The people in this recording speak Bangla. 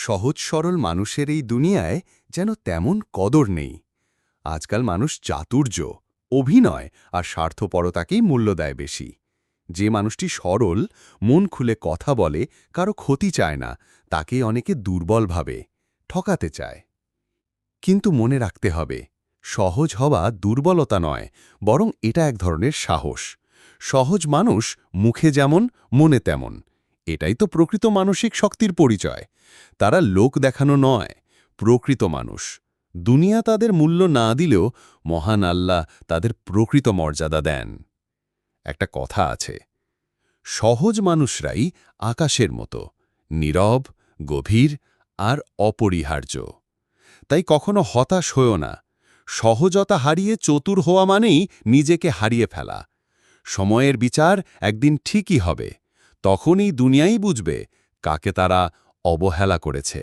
সহজ সরল মানুষের এই দুনিয়ায় যেন তেমন কদর নেই। আজকাল মানুষ চাতুর্য, অভিনয় আর স্বার্থপরতাকেই মূল্য দেয় বেশি। যে মানুষটি সরল, মন খুলে কথা বলে, কারো ক্ষতি চায় না, তাকে অনেকে দুর্বল ভাবে, ঠকাতে চায়। কিন্তু মনে রাখতে হবে, সহজ হওয়া দুর্বলতা নয়, বরং এটা এক ধরনের সাহস। সহজ মানুষ মুখে যেমন, মনে তেমন। এটাই তো প্রকৃত মানসিক শক্তির পরিচয়। তারা লোক দেখানো নয়, প্রকৃত মানুষ। দুনিয়া তাদের মূল্য না দিলেও মহান আল্লাহ তাদের প্রকৃত মর্যাদা দেন। একটা কথা আছে, সহজ মানুষরাই আকাশের মতো, নীরব, গভীর আর অপরিহার্য। তাই কখনো হতাশ হয়ো না। সহজতা হারিয়ে চতুর হওয়া মানেই নিজেকে হারিয়ে ফেলা। সময়ের বিচার একদিন ঠিকই হবে। তখনই দুনিয়াই বুঝবে কাকে তারা অবহেলা করেছে।